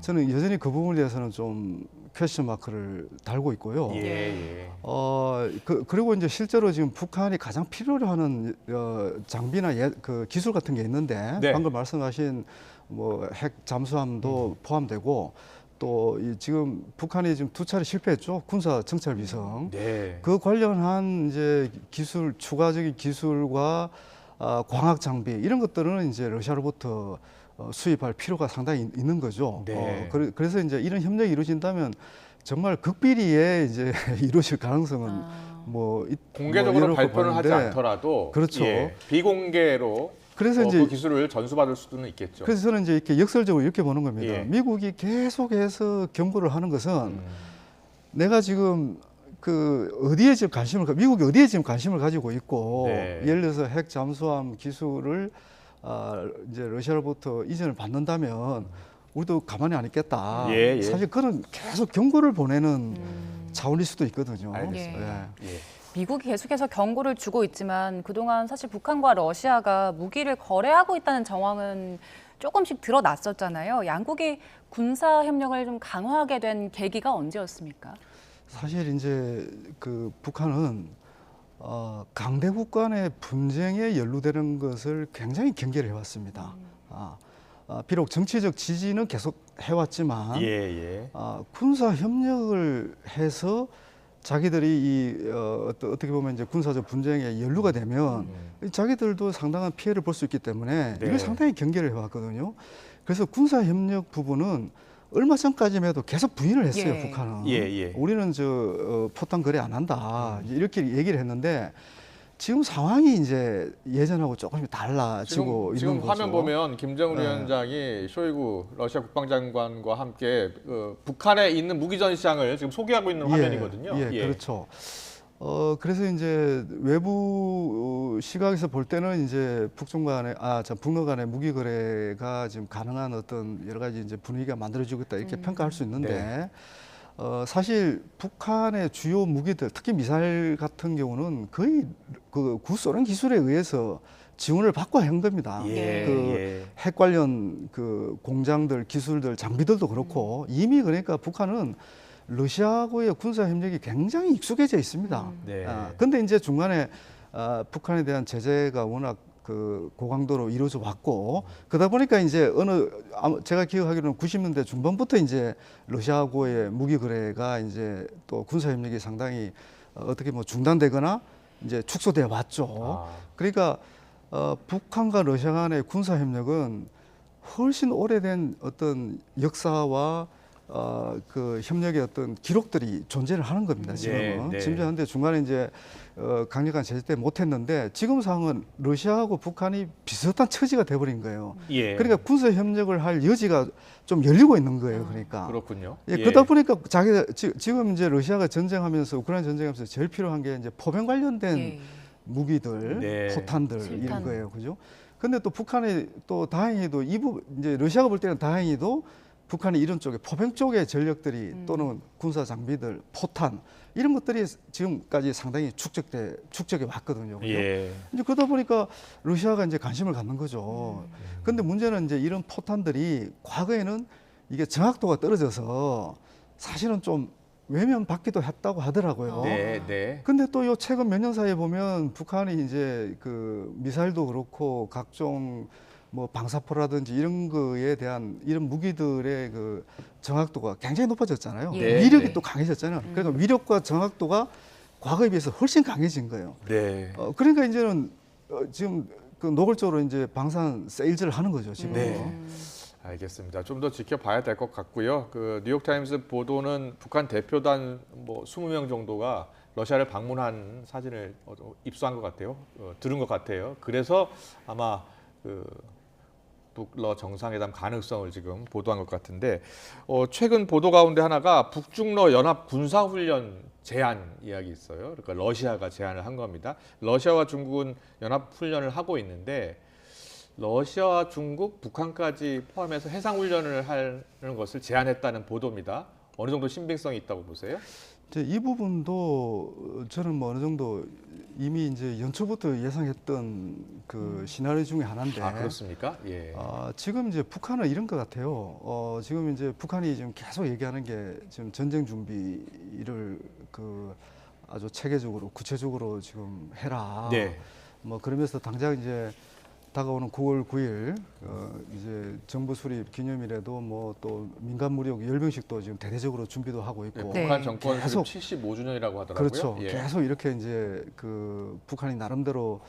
저는 여전히 그 부분에 대해서는 좀 퀘스천 마크를 달고 있고요. 그리고 이제 실제로 지금 북한이 가장 필요로 하는 장비나 그 기술 같은 게 있는데 방금 말씀하신 뭐 핵 잠수함도 포함되고 또 지금 북한이 지금 2차례 실패했죠. 군사 정찰 위성. 그 관련한 이제 기술, 추가적인 기술과 광학 장비 이런 것들은 이제 러시아로부터 수입할 필요가 상당히 있는 거죠. 그래서 이제 이런 협력이 이루어진다면 정말 극비리에 이제 이루어질 가능성은 뭐 공개적으로 발표를 하지 않더라도 비공개로 그래서 이제 그 기술을 전수받을 수는 있겠죠. 그래서 저는 이제 이렇게 역설적으로 이렇게 보는 겁니다. 미국이 계속해서 경고를 하는 것은 내가 지금 미국이 어디에 지금 관심을 가지고 있고 예를 들어서 핵 잠수함 기술을 이제 러시아로부터 이전을 받는다면 우리도 가만히 안 있겠다. 사실 그런 계속 경고를 보내는 차원일 수도 있거든요. 미국이 계속해서 경고를 주고 있지만 그동안 사실 북한과 러시아가 무기를 거래하고 있다는 정황은 조금씩 드러났었잖아요. 양국이 군사 협력을 좀 강화하게 된 계기가 언제였습니까? 사실 이제 그 북한은 강대국 간의 분쟁에 연루되는 것을 굉장히 경계를 해왔습니다. 비록 정치적 지지는 계속 해왔지만 군사 협력을 해서 자기들이 어떻게 보면 이제 군사적 분쟁에 연루가 되면 자기들도 상당한 피해를 볼 수 있기 때문에 이걸 상당히 경계를 해왔거든요. 그래서 군사 협력 부분은 얼마 전까지만 해도 계속 부인을 했어요. 북한은. 우리는 포탄 거래 안 한다. 이렇게 얘기를 했는데 지금 상황이 이제 예전하고 조금 달라지고 지금 있는 거죠. 화면 보면 김정은 위원장이 쇼이구 러시아 국방장관과 함께 북한에 있는 무기 전시장을 지금 소개하고 있는 화면이거든요. 그렇죠. 그래서 이제 외부 시각에서 볼 때는 이제 북중 간의 북러 간의 무기 거래가 지금 가능한 어떤 여러 가지 이제 분위기가 만들어지고 있다 이렇게 평가할 수 있는데 사실 북한의 주요 무기들 특히 미사일 같은 경우는 거의 그 구소련 기술에 의해서 지원을 받고 한 겁니다. 핵 관련 그 공장들, 기술들, 장비들도 그렇고 이미 그러니까 북한은 러시아하고의 군사 협력이 굉장히 익숙해져 있습니다. 근데 이제 중간에 북한에 대한 제재가 워낙 그 고강도로 이루어져 왔고 그러다 보니까 이제 제가 기억하기로는 90년대 중반부터 이제 러시아하고의 무기 거래가 이제 또 군사 협력이 상당히 어떻게 뭐 중단되거나 이제 축소되어 왔죠. 그러니까 북한과 러시아 간의 군사 협력은 훨씬 오래된 어떤 역사와 그 협력의 어떤 기록들이 존재를 하는 겁니다. 지금은 심지어 중간에 이제 강력한 제재 때 못했는데 지금 상황은 러시아하고 북한이 비슷한 처지가 돼버린 거예요. 그러니까 군사 협력을 할 여지가 좀 열리고 있는 거예요. 그러니까 그렇군요. 그러다 보니까 지금 이제 러시아가 전쟁하면서 우크라이나 전쟁하면서 제일 필요한 게 이제 포병 관련된 무기들, 포탄들 이런 거예요, 그죠? 근데 또 북한이 또 다행히도 이제 러시아가 볼 때는 다행히도 북한이 이런 쪽에 포병 쪽의 전력들이 또는 군사 장비들, 포탄 이런 것들이 지금까지 상당히 축적해 왔거든요. 그죠? 이제 그러다 보니까 러시아가 이제 관심을 갖는 거죠. 근데 문제는 이제 이런 포탄들이 과거에는 이게 정확도가 떨어져서 사실은 좀 외면받기도 했다고 하더라고요. 근데 또 요 최근 몇 년 사이에 보면 북한이 이제 그 미사일도 그렇고 각종 뭐 방사포라든지 이런 거에 대한 이런 무기들의 그 정확도가 굉장히 높아졌잖아요. 위력이 또 강해졌잖아요. 그러니까 위력과 정확도가 과거에 비해서 훨씬 강해진 거예요. 그러니까 이제는 지금 그 노골적으로 이제 방산 세일즈를 하는 거죠, 지금. 알겠습니다. 좀 더 지켜봐야 될 것 같고요. 그 뉴욕타임스 보도는 북한 대표단 뭐 20명 정도가 러시아를 방문한 사진을 입수한 것 같아요. 들은 것 같아요. 그래서 아마 그 북러 정상회담 가능성을 지금 보도한 것 같은데 최근 보도 가운데 하나가 북중러 연합 군사훈련 제안 이야기 있어요. 그러니까 러시아가 제안을 한 겁니다. 러시아와 중국은 연합 훈련을 하고 있는데 러시아와 중국, 북한까지 포함해서 해상훈련을 하는 것을 제안했다는 보도입니다. 어느 정도 신빙성이 있다고 보세요? 이 부분도 저는 뭐 어느 정도 이미 이제 연초부터 예상했던 그 시나리오 중에 하나인데. 그렇습니까? 지금 이제 북한은 이런 것 같아요. 지금 이제 북한이 지금 계속 얘기하는 게 지금 전쟁 준비를 그 아주 체계적으로 구체적으로 지금 해라. 뭐 그러면서 당장 이제 다가오는 9월 9일 이제 정부 수립 기념일에도 뭐 또 민간 무력 열병식도 지금 대대적으로 준비도 하고 있고 북한 정권 수립 75주년이라고 하더라고요. 그렇죠. 계속 이렇게 이제 그 북한이 나름대로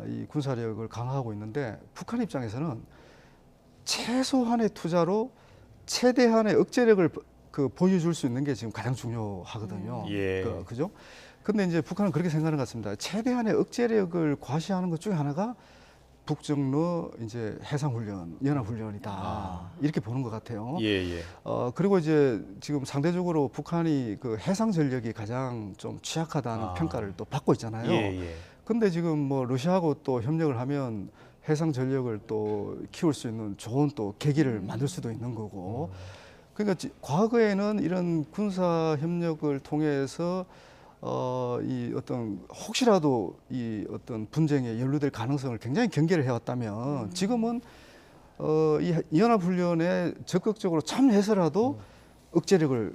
이 군사력을 강화하고 있는데 북한 입장에서는 최소한의 투자로 최대한의 억제력을 그 보여줄 수 있는 게 지금 가장 중요하거든요. 그죠? 근데 이제 북한은 그렇게 생각하는 것 같습니다. 최대한의 억제력을 과시하는 것 중에 하나가 북중러 이제 해상훈련, 연합훈련이다 이렇게 보는 것 같아요. 그리고 이제 지금 상대적으로 북한이 그 해상 전력이 가장 좀 취약하다는 평가를 또 받고 있잖아요. 근데 지금 뭐 러시아하고 또 협력을 하면 해상 전력을 또 키울 수 있는 좋은 또 계기를 만들 수도 있는 거고. 그러니까 과거에는 이런 군사 협력을 통해서 이 어떤 혹시라도 이 어떤 분쟁에 연루될 가능성을 굉장히 경계를 해왔다면 지금은 이 연합훈련에 적극적으로 참여해서라도 억제력을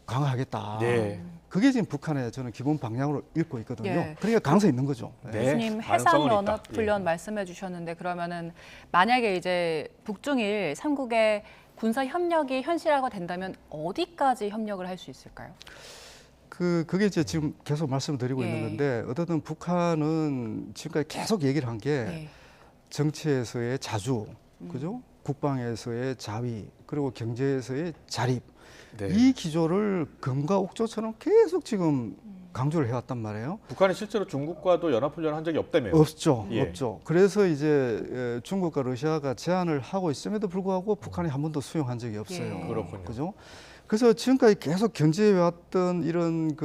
강화하겠다. 그게 지금 북한의 저는 기본 방향으로 읽고 있거든요. 그러니까 가능성이 있는 거죠. 교수님 해상연합훈련 말씀해 주셨는데 그러면은 만약에 이제 북중일 3국의 군사 협력이 현실화가 된다면 어디까지 협력을 할 수 있을까요? 그게 이제 지금 계속 말씀드리고 있는 건데 어쨌든 북한은 지금까지 계속 얘기를 한 게 정치에서의 자주, 그죠? 국방에서의 자위, 그리고 경제에서의 자립 이 기조를 금과 옥조처럼 계속 지금 강조를 해왔단 말이에요. 북한이 실제로 중국과도 연합훈련을 한 적이 없다며요? 없죠. 그래서 이제 중국과 러시아가 제안을 하고 있음에도 불구하고 북한이 한 번도 수용한 적이 없어요. 그렇군요. 그죠? 그래서 지금까지 계속 견제해왔던 이런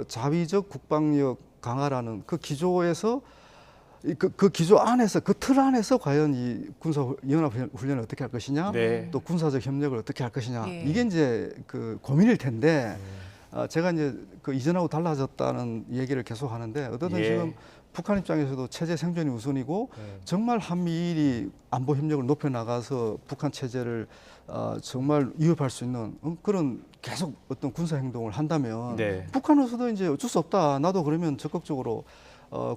자위적 국방력 강화라는 그 기조에서 그 기조 안에서 그 틀 안에서 과연 이 군사 연합 훈련을 어떻게 할 것이냐, 네. 또 군사적 협력을 어떻게 할 것이냐, 예. 이게 이제 그 고민일 텐데 제가 이제 그 이전하고 달라졌다는 얘기를 계속 하는데 어쨌든 예. 지금 북한 입장에서도 체제 생존이 우선이고 정말 한미일이 안보 협력을 높여 나가서 북한 체제를 정말 위협할 수 있는 그런 계속 어떤 군사 행동을 한다면 네. 북한으로서도 이제 어쩔 수 없다. 나도 그러면 적극적으로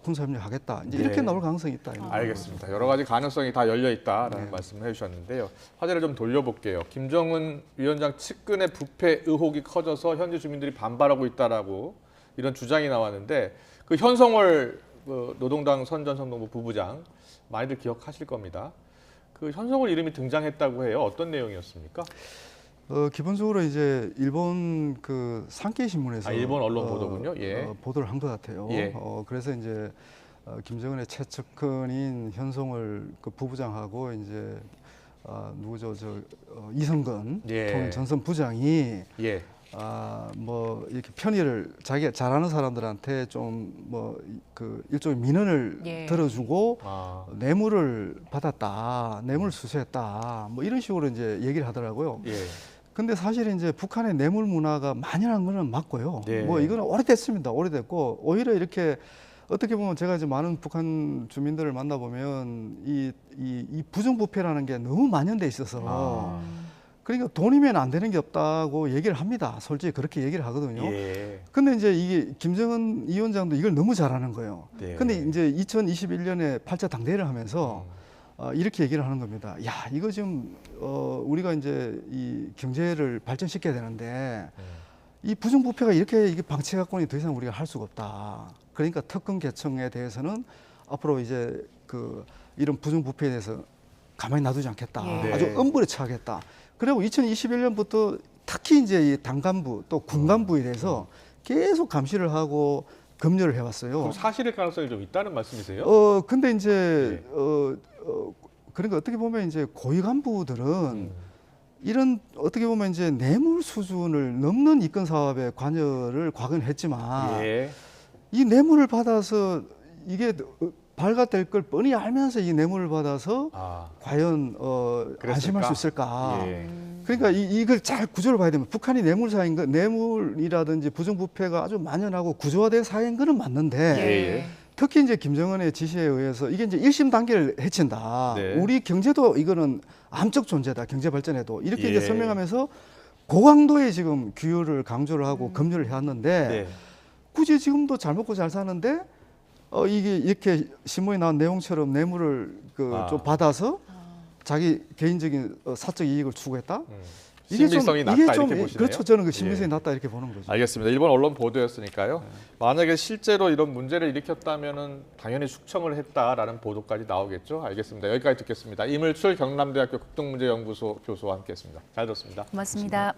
군사 협력하겠다. 이제 이렇게 네. 나올 가능성이 있다. 알겠습니다. 여러 가지 가능성이 다 열려 있다라는 말씀을 해주셨는데요. 화제를 좀 돌려볼게요. 김정은 위원장 측근의 부패 의혹이 커져서 현지 주민들이 반발하고 있다라고 이런 주장이 나왔는데 그 현성월 노동당 선전성동부 부부장 많이들 기억하실 겁니다. 그 현성월 이름이 등장했다고 해요. 어떤 내용이었습니까? 기본적으로 이제 일본 그 산케이 신문에서 일본 언론 보도군요. 예. 보도를 한 것 같아요. 예. 그래서 이제 김정은의 최측근인 현송월 그 부부장하고 이제 누구죠 이성근 예. 통일 전선 부장이 예. 뭐 이렇게 편의를 자기가 잘하는 사람들한테 좀 뭐 그 일종의 민원을 예. 들어주고 뇌물을 받았다, 뇌물 수수했다, 뭐 이런 식으로 이제 얘기를 하더라고요. 예. 근데 사실 이제 북한의 뇌물 문화가 만연한 거는 맞고요. 예. 뭐 이거는 오래됐습니다. 오래됐고 오히려 이렇게 어떻게 보면 제가 이제 많은 북한 주민들을 만나보면 이 부정부패라는 게 너무 만연돼 있어서 그러니까 돈이면 안 되는 게 없다고 얘기를 합니다. 솔직히 그렇게 얘기를 하거든요. 예. 근데 이제 이게 김정은 위원장도 이걸 너무 잘하는 거예요. 네. 근데 이제 2021년에 8차 당대회를 하면서 이렇게 얘기를 하는 겁니다. 야, 이거 지금 우리가 이제 이 경제를 발전시켜야 되는데 이 부정부패가 이게 방치해갖고는 더 이상 우리가 할 수가 없다. 그러니까 특권 계층에 대해서는 앞으로 이제 이런 부정부패에 대해서 가만히 놔두지 않겠다. 예. 아주 엄벌에 처하겠다. 그리고 2021년부터 특히 이제 이 당간부 또 군간부에 대해서 계속 감시를 하고 검열을 해왔어요. 그럼 사실일 가능성이 좀 있다는 말씀이세요? 근데 이제 그러니까 어떻게 보면 이제 고위 간부들은 이런 어떻게 보면 이제 뇌물 수준을 넘는 이권 사업에 관여를 과거는 했지만 예. 이 뇌물을 받아서 이게 발각될 걸 뻔히 알면서 이 뇌물을 받아서 과연 안심할 수 있을까? 예. 그러니까 이걸 잘 구조를 봐야 되면 북한이 뇌물사인 거, 뇌물이라든지 부정부패가 아주 만연하고 구조화된 사회인 거는 맞는데 예. 특히 이제 김정은의 지시에 의해서 이게 이제 1심 단계를 해친다. 네. 우리 경제도 이거는 암적 존재다. 경제 발전에도 이렇게 예. 이제 설명하면서 고강도의 지금 규율을 강조를 하고 검열을 해왔는데 네. 굳이 지금도 잘 먹고 잘 사는데 이게 이렇게 신문에 나온 내용처럼 뇌물을 좀 받아서 자기 개인적인 사적 이익을 추구했다. 신빙성이 낮다 이렇게 보시네요. 그렇죠. 저는 그 신빙성이 낮다 이렇게 보는 거죠. 알겠습니다. 일본 언론 보도였으니까요. 만약에 실제로 이런 문제를 일으켰다면은 당연히 숙청을 했다라는 보도까지 나오겠죠. 알겠습니다. 여기까지 듣겠습니다. 이물출 경남대학교 국동문제연구소 교수와 함께했습니다. 잘 들었습니다. 고맙습니다.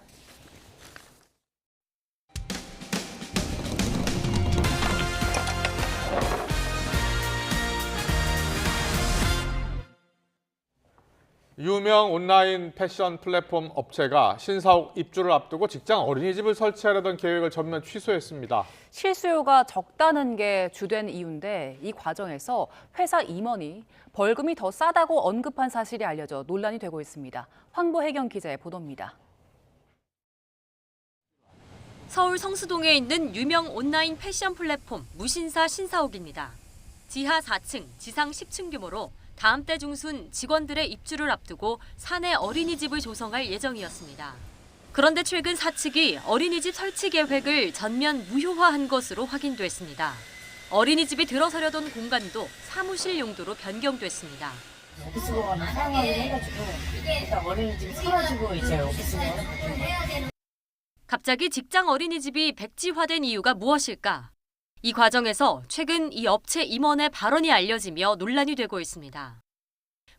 유명 온라인 패션 플랫폼 업체가 신사옥 입주를 앞두고 직장 어린이집을 설치하려던 계획을 전면 취소했습니다. 실수요가 적다는 게 주된 이유인데 이 과정에서 회사 임원이 벌금이 더 싸다고 언급한 사실이 알려져 논란이 되고 있습니다. 황보혜경 기자의 보도입니다. 서울 성수동에 있는 유명 온라인 패션 플랫폼 무신사 신사옥입니다. 지하 4층, 지상 10층 규모로 다음 달 중순 직원들의 입주를 앞두고 사내 어린이집을 조성할 예정이었습니다. 그런데 최근 사측이 어린이집 설치 계획을 전면 무효화한 것으로 확인됐습니다. 어린이집이 들어서려던 공간도 사무실 용도로 변경됐습니다. 오피스공원을 사용하기로 해가지고 일단 어린이집이 사라지고 이제 오피스공원을 갑자기 직장 어린이집이 백지화된 이유가 무엇일까? 이 과정에서 최근 이 업체 임원의 발언이 알려지며 논란이 되고 있습니다.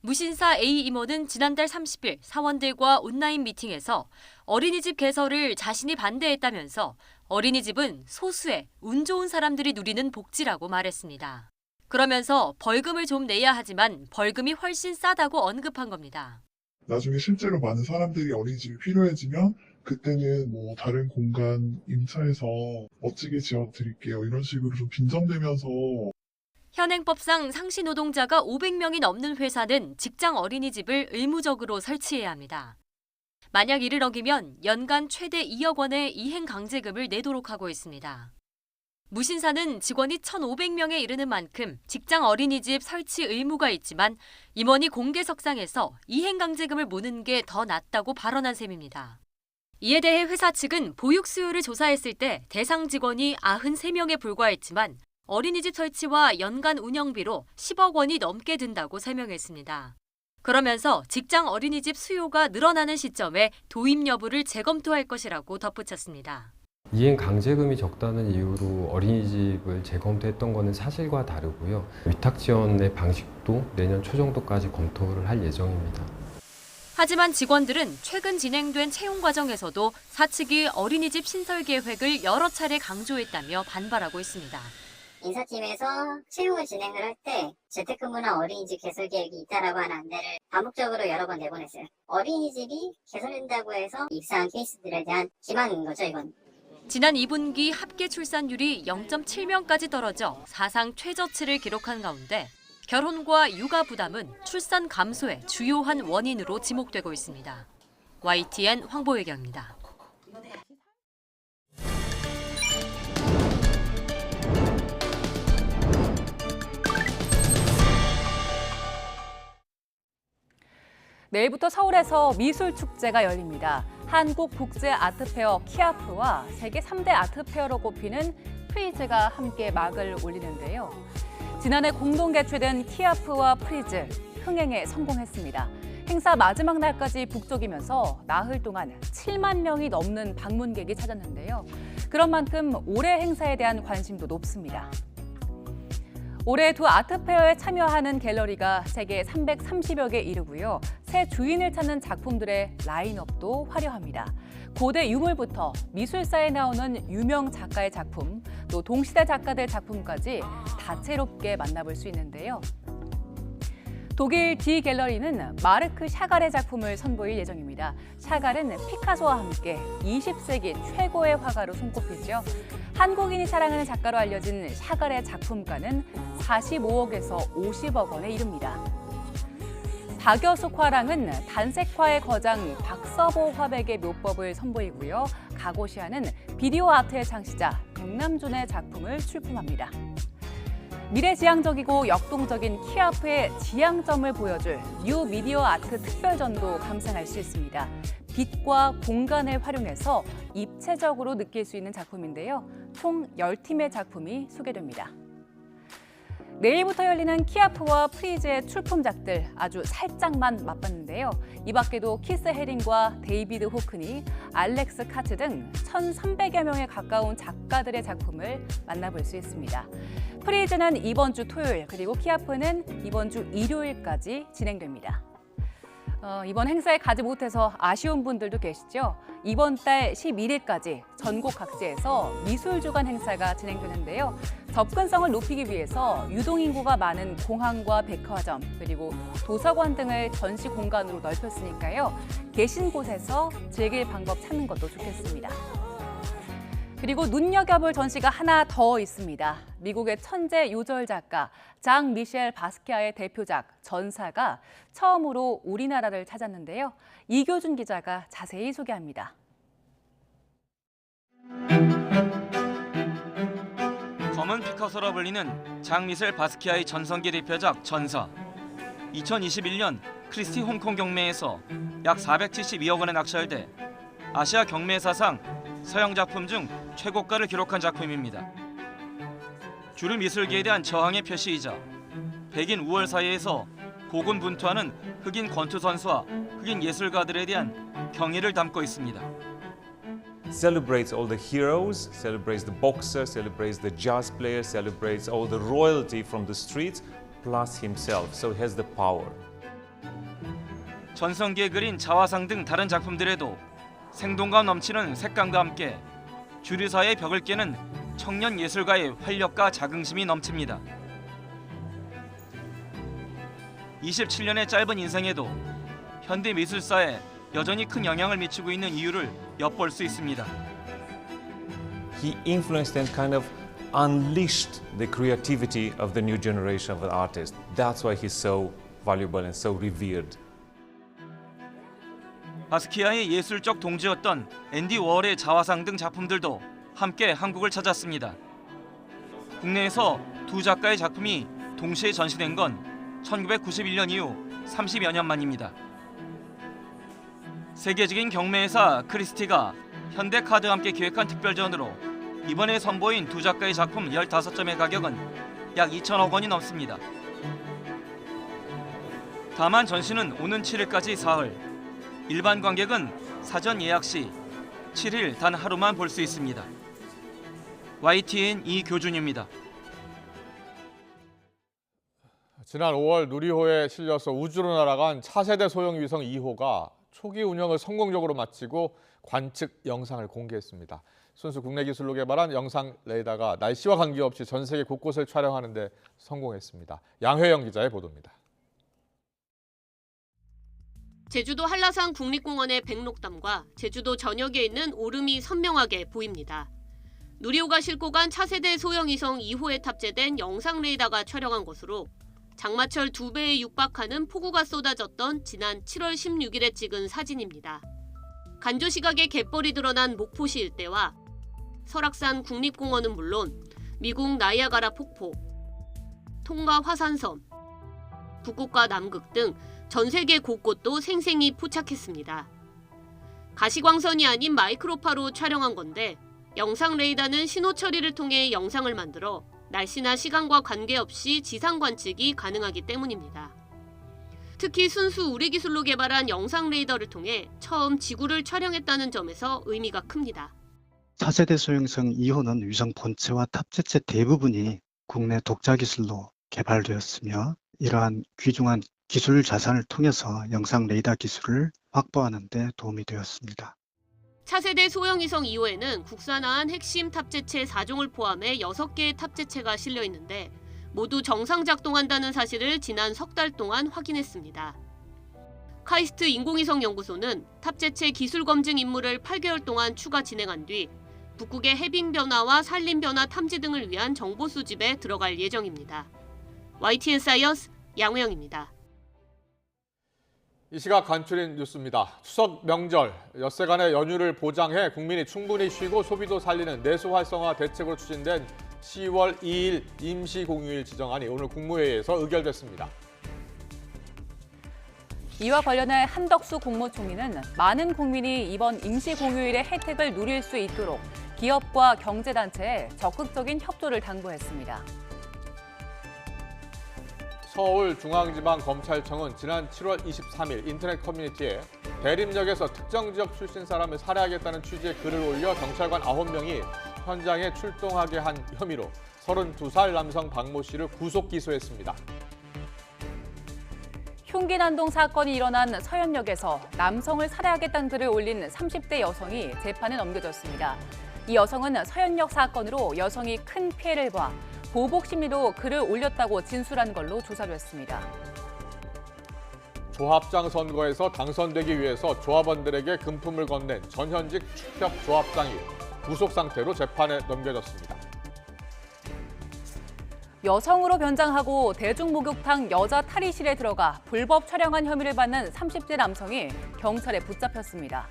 무신사 A 임원은 지난달 30일 사원들과 온라인 미팅에서 어린이집 개설을 자신이 반대했다면서 어린이집은 소수의 운 좋은 사람들이 누리는 복지라고 말했습니다. 그러면서 벌금을 좀 내야 하지만 벌금이 훨씬 싸다고 언급한 겁니다. 나중에 실제로 많은 사람들이 어린이집이 필요해지면 그때는 뭐 다른 공간 임차해서 멋지게 지어드릴게요. 이런 식으로 좀 빈정대면서 현행법상 상시 노동자가 500명이 넘는 회사는 직장 어린이집을 의무적으로 설치해야 합니다. 만약 이를 어기면 연간 최대 2억 원의 이행 강제금을 내도록 하고 있습니다. 무신사는 직원이 1,500명에 이르는 만큼 직장 어린이집 설치 의무가 있지만 임원이 공개석상에서 이행 강제금을 무는 게 더 낫다고 발언한 셈입니다. 이에 대해 회사 측은 보육 수요를 조사했을 때 대상 직원이 93명에 불과했지만 어린이집 설치와 연간 운영비로 10억 원이 넘게 든다고 설명했습니다. 그러면서 직장 어린이집 수요가 늘어나는 시점에 도입 여부를 재검토할 것이라고 덧붙였습니다. 이행 강제금이 적다는 이유로 어린이집을 재검토했던 것은 사실과 다르고요. 위탁 지원의 방식도 내년 초 정도까지 검토를 할 예정입니다. 하지만 직원들은 최근 진행된 채용 과정에서도 사측이 어린이집 신설 계획을 여러 차례 강조했다며 반발하고 있습니다. 인사팀에서 채용을 진행을 할 때 재택근무나 어린이집 개설 계획이 있다라고 하는 안내를 반복적으로 여러 번 내보냈어요. 어린이집이 개설된다고 해서 입사한 케이스들에 대한 기망인 거죠, 이건. 지난 2분기 합계 출산율이 0.7명까지 떨어져 사상 최저치를 기록한 가운데 결혼과 육아 부담은 출산 감소의 주요한 원인으로 지목되고 있습니다. YTN 황보혜경입니다. 내일부터 서울에서 미술축제가 열립니다. 한국국제아트페어 키아프와 세계 3대 아트페어로 꼽히는 프리즈가 함께 막을 올리는데요. 지난해 공동 개최된 키아프와 프리즈, 흥행에 성공했습니다. 행사 마지막 날까지 북적이면서 나흘 동안 7만 명이 넘는 방문객이 찾았는데요. 그런 만큼 올해 행사에 대한 관심도 높습니다. 올해 두 아트페어에 참여하는 갤러리가 세계 330여 개 이르고요. 새 주인을 찾는 작품들의 라인업도 화려합니다. 고대 유물부터 미술사에 나오는 유명 작가의 작품, 또 동시대 작가들 작품까지 다채롭게 만나볼 수 있는데요. 독일 디 갤러리는 마르크 샤갈의 작품을 선보일 예정입니다. 샤갈은 피카소와 함께 20세기 최고의 화가로 손꼽히죠. 한국인이 사랑하는 작가로 알려진 샤갈의 작품가는 45억에서 50억 원에 이릅니다. 박여숙 화랑은 단색화의 거장 박서보 화백의 묘법을 선보이고요. 가고시아는 비디오 아트의 창시자 백남준의 작품을 출품합니다. 미래지향적이고 역동적인 키아프의 지향점을 보여줄 뉴 미디어 아트 특별전도 감상할 수 있습니다. 빛과 공간을 활용해서 입체적으로 느낄 수 있는 작품인데요. 총 10팀의 작품이 소개됩니다. 내일부터 열리는 키아프와 프리즈의 출품작들 아주 살짝만 맛봤는데요. 이 밖에도 키스 헤링과 데이비드 호크니, 알렉스 카트 등 1,300여 명에 가까운 작가들의 작품을 만나볼 수 있습니다. 프리즈는 이번 주 토요일, 그리고 키아프는 이번 주 일요일까지 진행됩니다. 이번 행사에 가지 못해서 아쉬운 분들도 계시죠? 이번 달 11일까지 전국 각지에서 미술주간 행사가 진행되는데요. 접근성을 높이기 위해서 유동인구가 많은 공항과 백화점, 그리고 도서관 등을 전시 공간으로 넓혔으니까요. 계신 곳에서 즐길 방법 찾는 것도 좋겠습니다. 그리고 눈여겨볼 전시가 하나 더 있습니다. 미국의 천재 요절 작가 장 미셸 바스키아의 대표작 전사가 처음으로 우리나라를 찾았는데요. 이교준 기자가 자세히 소개합니다. 검은 피카소라 불리는 장 미셸 바스키아의 전성기 대표작 전사. 2021년 크리스티 홍콩 경매에서 약 472억 원에 낙찰돼 아시아 경매 사상 서양 작품 중 최고가를 기록한 작품입니다. 주류 미술계에 대한 저항의 표시이자 백인 우월 사회에서 고군분투하는 흑인 권투 선수와 흑인 예술가들에 대한 경의를 담고 있습니다. Celebrates all the heroes, celebrates the boxers, celebrates the jazz players, celebrates all the royalty from the streets, plus himself. So he has the power. 전성기에 그린 자화상 등 다른 작품들에도 생동감 넘치는 색감과 함께 주류사의 벽을 깨는 청년 예술가의 활력과 자긍심이 넘칩니다. 27년의 짧은 인생에도 현대 미술사에 여전히 큰 영향을 미치고 있는 이유를 엿볼 수 있습니다. He influenced and kind of unleashed the creativity of the new generation of artists. That's why he's so valuable and so revered. 바스키아의 예술적 동지였던 앤디 워홀의 자화상 등 작품들도 함께 한국을 찾았습니다. 국내에서 두 작가의 작품이 동시에 전시된 건 1991년 이후 30여 년 만입니다. 세계적인 경매회사 크리스티가 현대카드와 함께 기획한 특별전으로 이번에 선보인 두 작가의 작품 15점의 가격은 약 2천억 원이 넘습니다. 다만 전시는 오는 7일까지 사흘, 일반 관객은 사전 예약 시 7일 단 하루만 볼 수 있습니다. YTN 이교준입니다. 지난 5월 누리호에 실려서 우주로 날아간 차세대 소형 위성 2호가 초기 운영을 성공적으로 마치고 관측 영상을 공개했습니다. 순수 국내 기술로 개발한 영상 레이더가 날씨와 관계없이 전 세계 곳곳을 촬영하는 데 성공했습니다. 양회영 기자의 보도입니다. 제주도 한라산 국립공원의 백록담과 제주도 전역에 있는 오름이 선명하게 보입니다. 누리호가 싣고 간 차세대 소형 위성 2호에 탑재된 영상 레이더가 촬영한 것으로 장마철 2배에 육박하는 폭우가 쏟아졌던 지난 7월 16일에 찍은 사진입니다. 간조 시각에 갯벌이 드러난 목포시 일대와 설악산 국립공원은 물론 미국 나이아가라 폭포, 통가 화산섬, 북극과 남극 등 전 세계 곳곳도 생생히 포착했습니다. 가시광선이 아닌 마이크로파로 촬영한 건데 영상 레이더는 신호 처리를 통해 영상을 만들어 날씨나 시간과 관계없이 지상 관측이 가능하기 때문입니다. 특히 순수 우리 기술로 개발한 영상 레이더를 통해 처음 지구를 촬영했다는 점에서 의미가 큽니다. 차세대 소형성 2호는 위성 본체와 탑재체 대부분이 국내 독자 기술로 개발되었으며 이러한 귀중한 기술 자산을 통해서 영상 레이더 기술을 확보하는 데 도움이 되었습니다. 차세대 소형위성 2호에는 국산화한 핵심 탑재체 4종을 포함해 6개의 탑재체가 실려 있는데 모두 정상 작동한다는 사실을 지난 석 달 동안 확인했습니다. 카이스트 인공위성 연구소는 탑재체 기술 검증 임무를 8개월 동안 추가 진행한 뒤 북극의 해빙 변화와 산림 변화 탐지 등을 위한 정보 수집에 들어갈 예정입니다. YTN 사이언스 양회영입니다. 이 시각 간추린 뉴스입니다. 추석 명절, 엿새간의 연휴를 보장해 국민이 충분히 쉬고 소비도 살리는 내수 활성화 대책으로 추진된 10월 2일 임시공휴일 지정안이 오늘 국무회의에서 의결됐습니다. 이와 관련해 한덕수 국무총리는 많은 국민이 이번 임시공휴일의 혜택을 누릴 수 있도록 기업과 경제단체에 적극적인 협조를 당부했습니다. 서울중앙지방검찰청은 지난 7월 23일 인터넷 커뮤니티에 대림역에서 특정 지역 출신 사람을 살해하겠다는 취지의 글을 올려 경찰관 9명이 현장에 출동하게 한 혐의로 32살 남성 박모 씨를 구속 기소했습니다. 흉기 난동 사건이 일어난 서현역에서 남성을 살해하겠다는 글을 올린 30대 여성이 재판에 넘겨졌습니다. 이 여성은 서현역 사건으로 여성이 큰 피해를 봐 보복 심리로 글을 올렸다고 진술한 걸로 조사됐습니다. 조합장 선거에서 당선되기 위해서 조합원들에게 금품을 건넨 전현직 축협 조합장이 구속 상태로 재판에 넘겨졌습니다. 여성으로 변장하고 대중목욕탕 여자 탈의실에 들어가 불법 촬영한 혐의를 받는 30대 남성이 경찰에 붙잡혔습니다.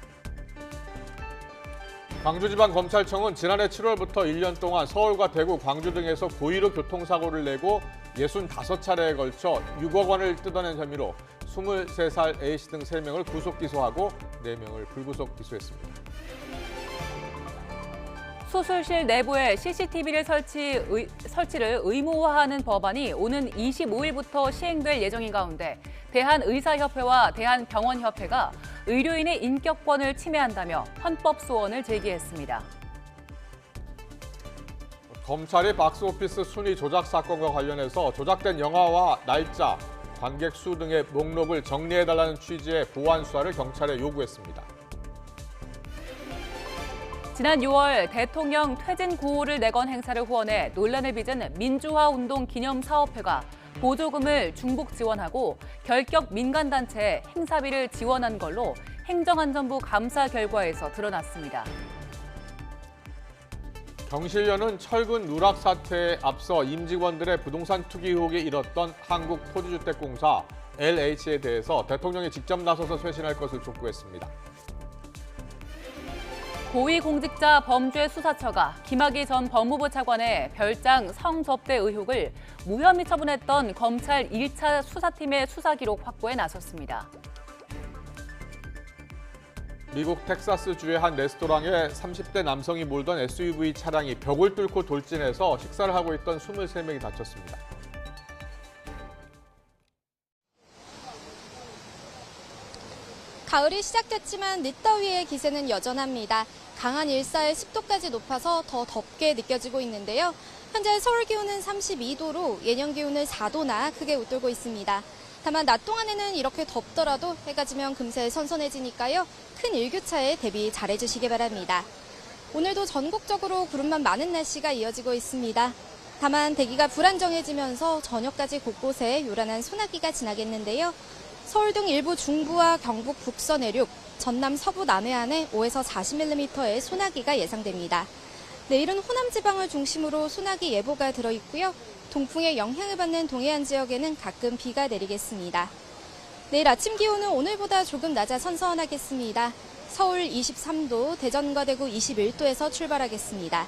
광주지방검찰청은 지난해 7월부터 1년 동안 서울과 대구, 광주 등에서 고의로 교통사고를 내고 65차례에 걸쳐 6억 원을 뜯어낸 혐의로 23살 A씨 등 3명을 구속 기소하고 4명을 불구속 기소했습니다. 수술실 내부에 CCTV를 설치를 의무화하는 법안이 오는 25일부터 시행될 예정인 가운데 대한의사협회와 대한병원협회가 의료인의 인격권을 침해한다며 헌법 소원을 제기했습니다. 검찰이 박스오피스 순위 조작 사건과 관련해서 조작된 영화와 날짜, 관객 수 등의 목록을 정리해달라는 취지의 보완 수사를 경찰에 요구했습니다. 지난 6월 대통령 퇴진 구호를 내건 행사를 후원해 논란을 빚은 민주화운동 기념사업회가 보조금을 중복 지원하고 결격 민간단체에 행사비를 지원한 걸로 행정안전부 감사 결과에서 드러났습니다. 경실련은 철근 누락 사태에 앞서 임직원들의 부동산 투기 의혹이 일었던 한국토지주택공사 LH에 대해서 대통령이 직접 나서서 쇄신할 것을 촉구했습니다. 고위공직자 범죄수사처가 김학의 전 법무부 차관의 별장 성접대 의혹을 무혐의 처분했던 검찰 1차 수사팀의 수사 기록 확보에 나섰습니다. 미국 텍사스주의 한 레스토랑에 30대 남성이 몰던 SUV 차량이 벽을 뚫고 돌진해서 식사를 하고 있던 23명이 다쳤습니다. 가을이 시작됐지만 늦더위의 기세는 여전합니다. 강한 일사의 습도까지 높아서 더 덥게 느껴지고 있는데요. 현재 서울 기온은 32도로 예년 기온을 4도나 크게 웃돌고 있습니다. 다만 낮 동안에는 이렇게 덥더라도 해가 지면 금세 선선해지니까요. 큰 일교차에 대비 잘해주시기 바랍니다. 오늘도 전국적으로 구름만 많은 날씨가 이어지고 있습니다. 다만 대기가 불안정해지면서 저녁까지 곳곳에 요란한 소나기가 지나겠는데요. 서울 등 일부 중부와 경북 북서 내륙, 전남 서부 남해안에 5에서 40mm의 소나기가 예상됩니다. 내일은 호남 지방을 중심으로 소나기 예보가 들어있고요. 동풍의 영향을 받는 동해안 지역에는 가끔 비가 내리겠습니다. 내일 아침 기온은 오늘보다 조금 낮아 선선하겠습니다. 서울 23도, 대전과 대구 21도에서 출발하겠습니다.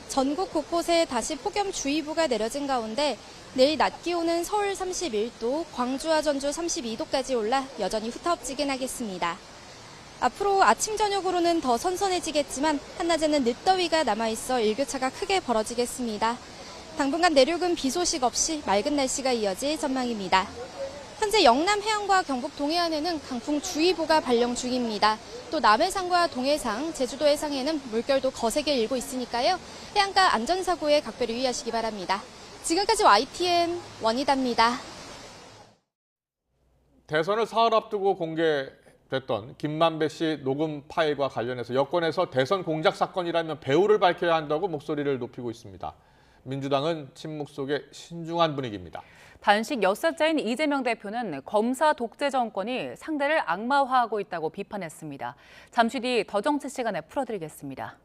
전국 곳곳에 다시 폭염주의보가 내려진 가운데 내일 낮 기온은 서울 31도, 광주와 전주 32도까지 올라 여전히 후텁지근하겠습니다. 앞으로 아침 저녁으로는 더 선선해지겠지만 한낮에는 늦더위가 남아있어 일교차가 크게 벌어지겠습니다. 당분간 내륙은 비 소식 없이 맑은 날씨가 이어질 전망입니다. 현재 영남 해안과 경북 동해안에는 강풍주의보가 발령 중입니다. 또 남해상과 동해상, 제주도 해상에는 물결도 거세게 일고 있으니까요. 해안가 안전사고에 각별히 유의하시기 바랍니다. 지금까지 YTN 원희다입니다. 대선을 사흘 앞두고 공개됐던 김만배 씨 녹음 파일과 관련해서 여권에서 대선 공작 사건이라면 배후를 밝혀야 한다고 목소리를 높이고 있습니다. 민주당은 침묵 속에 신중한 분위기입니다. 단식 엿새째인 이재명 대표는 검사 독재 정권이 상대를 악마화하고 있다고 비판했습니다. 잠시 뒤 더 정치 시간에 풀어드리겠습니다.